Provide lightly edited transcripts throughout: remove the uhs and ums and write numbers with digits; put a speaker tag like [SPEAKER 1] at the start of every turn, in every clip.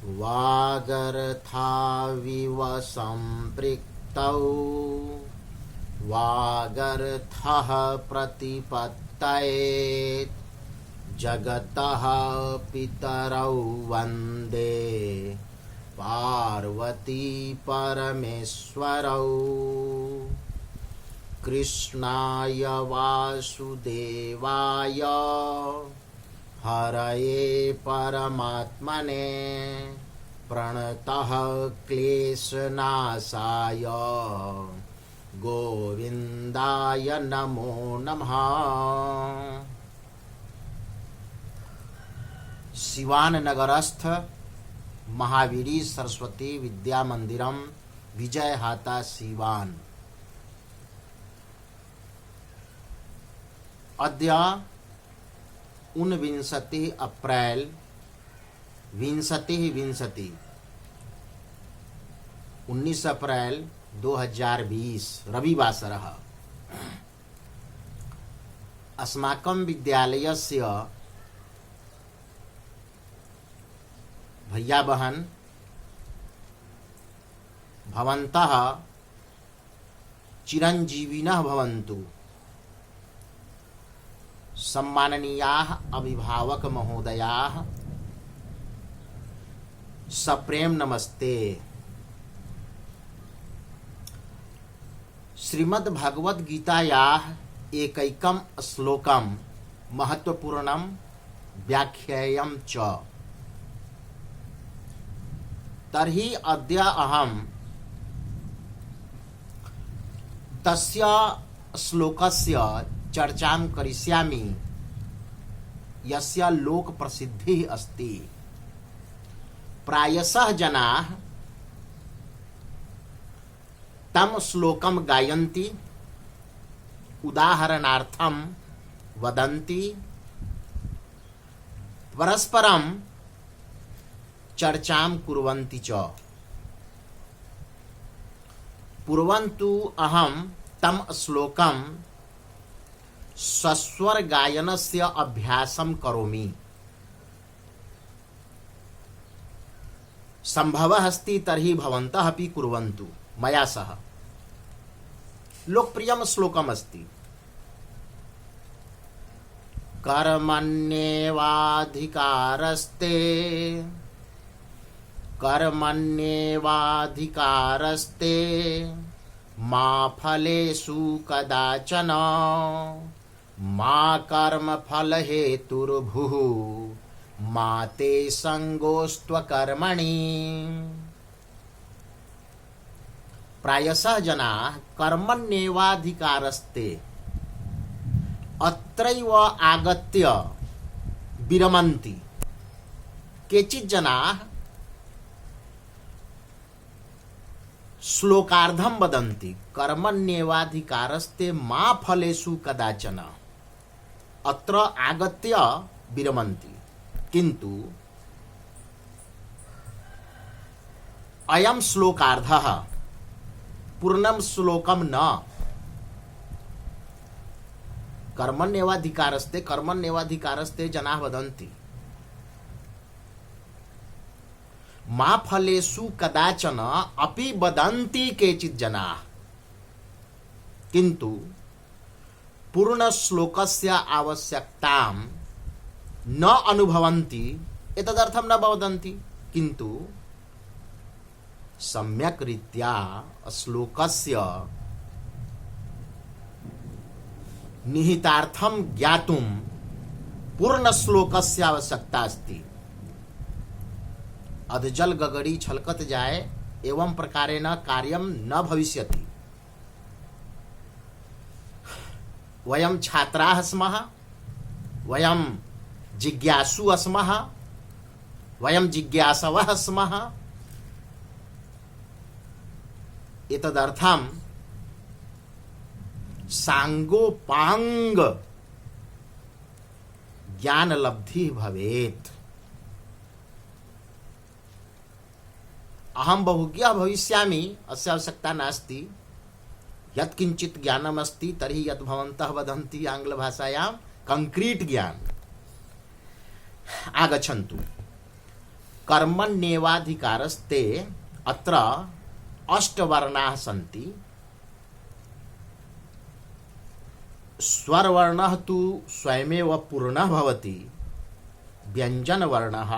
[SPEAKER 1] वागर्थाविव सम्पृक्तौ वागर्थः प्रतिपत्तये जगतः पितरौ वन्दे पार्वती परमेश्वरौ। कृष्णाय वासुदेवाय हरये परमात्मने प्रणतः क्लेशनाशाय गोविंदाय नमो नमः। सिवान नगरस्थ महावीरी सरस्वती विद्या मंदिरम विजय हाता सिवान। अद्य 29 अप्रैल 19 अप्रैल 2020 रविवासरः। अस्माकं विद्यालयस्य भैया बहन भवन्तः चिरंजीविनः भवन्तु। सम्माननीयाः अभिभावक महोदयाः सप्रेम नमस्ते। श्रीमद् भगवद गीतायाः एकैकं श्लोकं महत्वपूर्णं व्याख्यायं च। तर्हि अद्य अहं तस्य श्लोकस्य चर्चां करिष्यामि यस्य लोक प्रसिद्धिः अस्ति। प्रायशः जनाः तं श्लोकं गायन्ति, उदाहरणार्थं वदन्ति, परस्परं चर्चां कुर्वन्ति च। पूर्वन्तु अहं तं श्लोकं सस्वर गायनस्य अभ्यासं करोमि। संभवः अस्ति तर्हि भवन्तः अपि कुर्वन्तु मया सह। लोकप्रियं श्लोकम् अस्ति। कर्मण्येवाधिकारस्ते मा फलेषु कदाचन मा कर्मफल हेतुर्भुः मा ते संगोस्त्वकर्मणि। प्रायशः जनाः कर्मण्येवाधिकारस्ते अत्रैव आगत्य विरमन्ति। केचित् जनाः श्लोकार्धं वदन्ति कर्मण्येवाधिकारस्ते मा फलेषु कदाचन, अत्र आगत्य विरमन्ति। किन्तु अयं श्लोकार्धः पूर्णं श्लोकं न। कर्मण्येवाधिकारस्ते जनाः वदन्ति मा फलेषु कदाचन अपि वदन्ति केचित् जनाः, किन्तु पूर्ण श्लोकस्य आवश्यकतां न अनुभवन्ति। एतदर्थं न वदन्ति, किन्तु सम्यक् रीत्या श्लोकस्य निहितार्थं ज्ञातुं पूर्ण श्लोकस्य आवश्यकता अस्ति। अधजल गगड़ी छलकत जाए एवं प्रकारेण कार्यं न भविष्यति। वयं छात्राः स्मः, वयं जिज्ञासु स्मः, वयं जिज्ञासवः स्मः। एतदर्थं सांगोपांग ज्ञानलब्धिः भवेत्। अहं बहुज्ञः भविष्यामि अस्य आवश्यकता नास्ति। यत्किंचित् ज्ञानम् अस्ति तर्हि यत् भवन्तः वदन्ति आङ्ग्लभाषायां कंक्रीट ज्ञान आगच्छन्तु। कर्मण्येवाधिकारस्ते अत्र अष्टवर्णाः सन्ति। स्वरवर्णः तु स्वयमेव पूर्णः भवति, व्यञ्जनवर्णः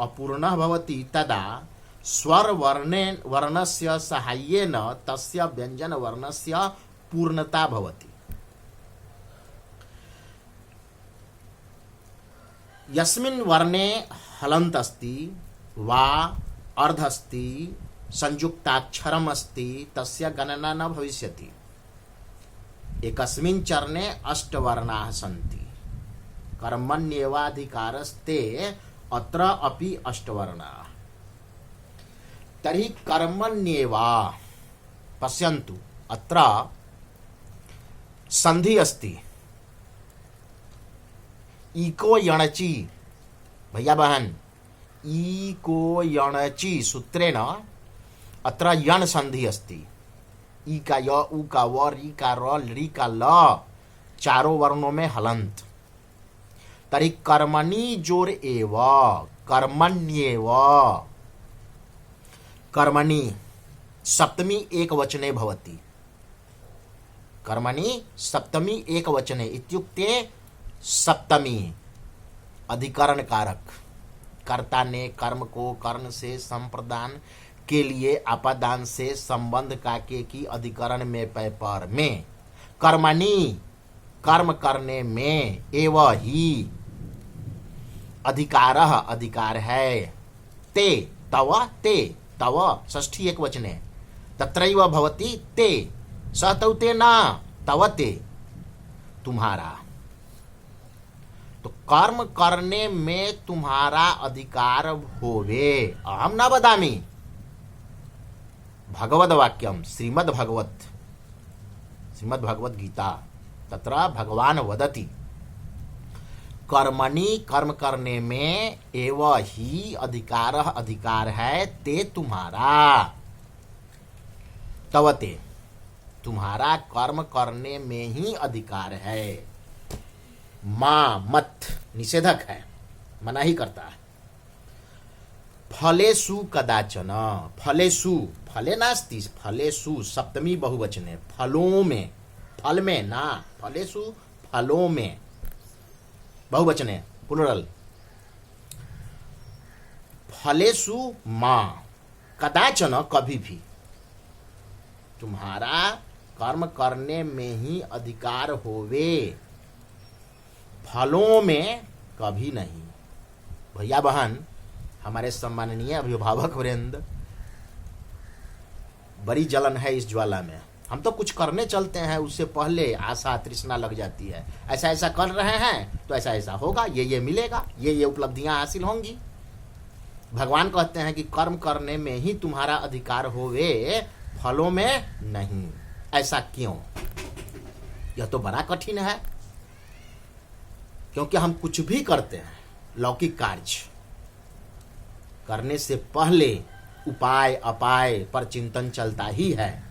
[SPEAKER 1] अपूर्णः भवति, तदा वर्णस्य साहाय्येन तस्य व्यञ्जनवर्णस्य पूर्णता भवति। यस्मिन् वर्णे हलन्त अस्ति वा अर्ध अस्ति संयुक्ताक्षरम् अस्ति तस्य गणना न भविष्यति। एकस्मिन् चरणे अष्टवर्णाः सन्ति। कर्मण्येवाधिकारस्ते अत्र अपि अष्टवर्णाः। तर्हि कर्मण्येवा पश्यन्तु, अत्र संधि अस्ति। इको यणचि, भैया बहन, इको यणचि सूत्रेण अत्र यण संधि अस्ति। ई का य, उ का व, री का र, ली का ल, चारों वर्णों में हलंत। तर्हि कर्मणि जोर एव, कर्मण्येव। कर्मणि सप्तमी एक वचने भवति। कर्मणि सप्तमी एक वचने इत्युक्ते सप्तमी अधिकरण कारक। कर्ता ने कर्म को कर्ण से संप्रदान के लिए अपादान से संबंध काके की अधिकरण में पै पर में, कर्मणि कर्म करने में, एव ही अधिकारः अधिकार है, ते तव, ते तव षष्ठी एक वचने, तत्रैव भवति ते, स तौ ते न, तव ते तुम्हारा। तो कर्म करने में तुम्हारा अधिकार होवे। अहम न वदामि, भगवद वाक्यम, श्रीमद् भगवत गीता, तत्र भगवान वदति कर्मणि कर्म करने में एव ही अधिकार अधिकार है, ते तुम्हारा, तव ते तुम्हारा कर्म करने में ही अधिकार है। मां मत निषेधक है, मना ही करता है। फलेषु कदाचन, फलेषु, फले नास्ति, फलेषु सप्तमी बहुवचने, फलों में, फल में ना, फलेषु फलों में बहुवचने प्लुरल। फलेषु मां, कदाचन कभी भी, तुम्हारा कर्म करने में ही अधिकार होवे, फलों में कभी नहीं। भैया बहन, हमारे सम्माननीय अभिभावक वृंद, बड़ी जलन है इस ज्वाला में। हम तो कुछ करने चलते हैं, उससे पहले आशा तृष्णा लग जाती है। ऐसा ऐसा कर रहे हैं तो ऐसा ऐसा होगा, ये मिलेगा, ये उपलब्धियां हासिल होंगी। भगवान कहते हैं कि कर्म करने में ही तुम्हारा अधिकार होवे, फलों में नहीं। ऐसा क्यों? यह तो बड़ा कठिन है, क्योंकि हम कुछ भी करते हैं, लौकिक कार्य करने से पहले उपाय अपाय पर चिंतन चलता ही है।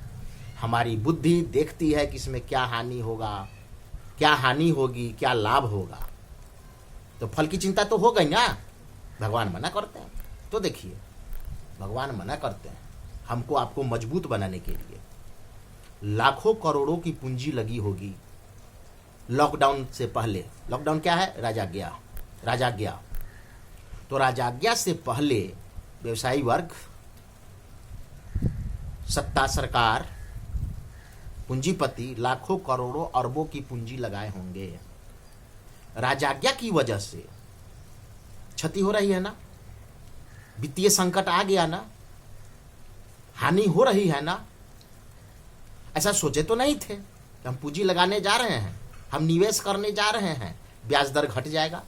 [SPEAKER 1] हमारी बुद्धि देखती है कि इसमें क्या हानि होगा, क्या हानि होगी, क्या लाभ होगा। तो फल की चिंता तो हो गई ना। भगवान मना करते हैं, तो देखिए भगवान मना करते हैं हमको आपको मजबूत बनाने के लिए। लाखों करोड़ों की पूंजी लगी होगी लॉकडाउन से पहले। लॉकडाउन क्या है? राजाज्ञा। तो राजाज्ञा से पहले व्यवसायी वर्ग, सत्ता सरकार, पूंजीपति लाखों करोड़ों अरबों की पूंजी लगाए होंगे। राजाज्ञा की वजह से क्षति हो रही है ना, वित्तीय संकट आ गया ना, हानि हो रही है ना। ऐसा सोचे तो नहीं थे कि हम पूंजी लगाने जा रहे हैं, हम निवेश करने जा रहे हैं, ब्याज दर घट जाएगा,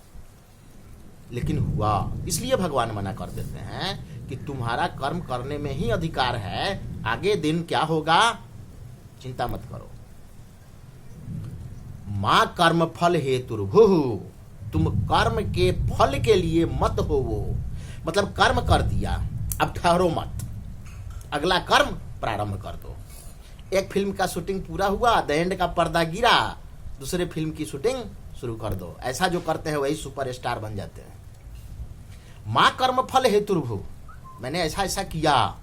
[SPEAKER 1] लेकिन हुआ। इसलिए भगवान मना कर देते हैं कि तुम्हारा कर्म करने में ही अधिकार है, आगे दिन क्या होगा चिंता मत करो। मां कर्म फल हेतुर्भुः, तुम कर्म के फल के लिए मत होवो। मतलब कर्म कर दिया, अब ठहरो मत, अगला कर्म प्रारंभ कर दो। एक फिल्म का शूटिंग पूरा हुआ, द एंड का पर्दा गिरा, दूसरे फिल्म की शूटिंग शुरू कर दो। ऐसा जो करते हैं वही सुपरस्टार बन जाते हैं। माँ कर्म फल हेतुर्भु, मैंने ऐसा ऐसा किया,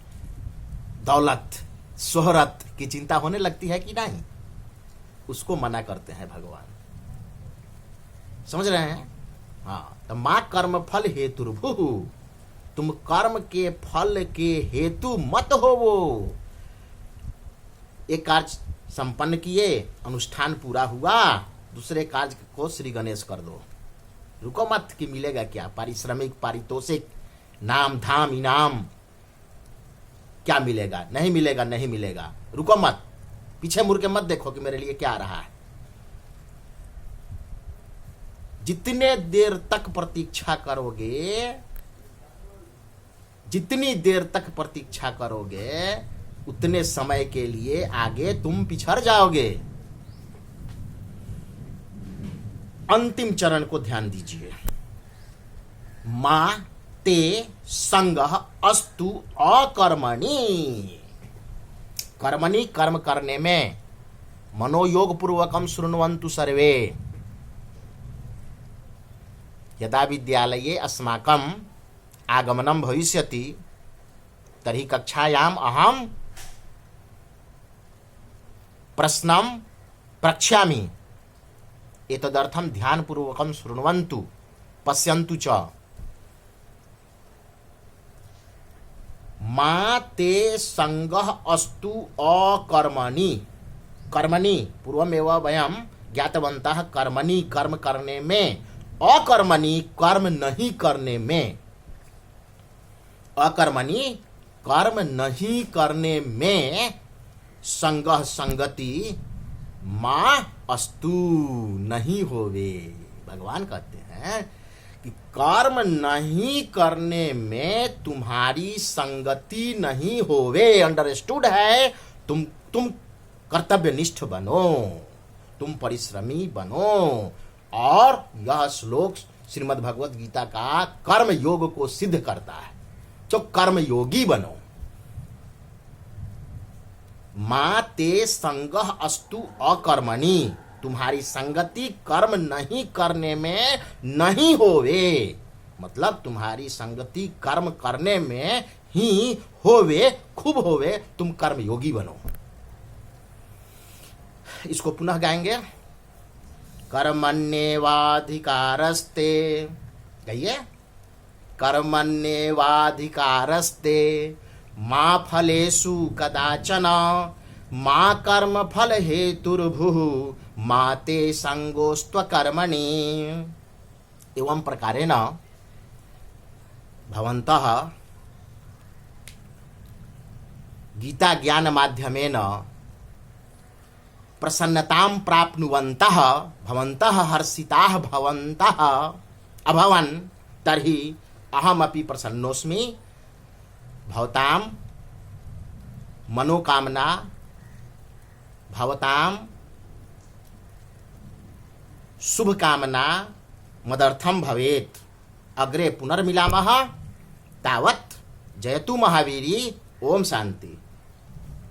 [SPEAKER 1] दौलत शोहरत की चिंता होने लगती है कि नहीं, उसको मना करते हैं भगवान। समझ रहे हैं? हाँ, तो माँ कर्म फल हेतुर्भु, तुम कर्म के फल के हेतु मत होवो। एक कार्य संपन्न किए, अनुष्ठान पूरा हुआ, दूसरे कार्य को श्री गणेश कर दो। रुको मत कि मिलेगा क्या, पारिश्रमिक, पारितोषिक, नाम धाम इनाम, क्या मिलेगा, नहीं मिलेगा, नहीं मिलेगा। रुको मत, पीछे मुड़ के मत देखो कि मेरे लिए क्या आ रहा है। जितने देर तक प्रतीक्षा करोगे, जितनी देर तक प्रतीक्षा करोगे, उतने समय के लिए आगे तुम पिछड़ जाओगे। अंतिम चरण को ध्यान दीजिए। मां ते संगः अस्तु अकर्मणि, कर्मणि कर्म करने में, मनोयोग पूर्वकम शृण्वन्तु सर्वे। यदा विद्यालये अस्माकं आगमनं भविष्यति तर्हि कक्षायाम् अहं प्रश्नं प्रक्ष्यामि, एतदर्थं ध्यानपूर्वकं शृण्वन्तु पश्यन्तु च। मा ते संगः अस्तु अकर्मणि, कर्मणि पूर्वमेव वयं ज्ञातवन्तः, कर्मणि कर्म करने में, अकर्मणि कर्म नहीं करने में, अकर्मणि कर्म नहीं करने में, संगह संगति मां अस्तु नहीं होवे। भगवान कहते हैं कि कर्म नहीं करने में तुम्हारी संगति नहीं होवे। अंडरस्टूड है? तुम कर्तव्यनिष्ठ बनो, तुम परिश्रमी बनो। और यह श्लोक श्रीमद् भगवत गीता का कर्म योग को सिद्ध करता है, तो कर्म योगी बनो। मां ते संगः अस्तु अकर्मणि, तुम्हारी संगति कर्म नहीं करने में नहीं होवे, मतलब तुम्हारी संगति कर्म करने में ही होवे, खूब होवे, तुम कर्म योगी बनो। इसको पुनः गाएंगे। कर्मण्येवाधिकारस्ते, कहिए, कर्मण्येवाधिकारस्ते मा फलेषु कदाचन मा कर्म फल हेतुर्भुः मा ते संगोस्त्वकर्मणि। एवं प्रकारेण भवन्तः गीता ज्ञान माध्यमेन प्रसन्नतां प्राप्नुवन्तः, भवन्तः हर्षिताः भवन्तः अभवन् तर्हि अहमपि प्रसन्नोऽस्मि। भवतां मनोकामना, भवतां शुभकामना मदर्थं भवेत्। अग्रे पुनर्मिलामः। तावत् जयतु महावीरी। ओम शांति।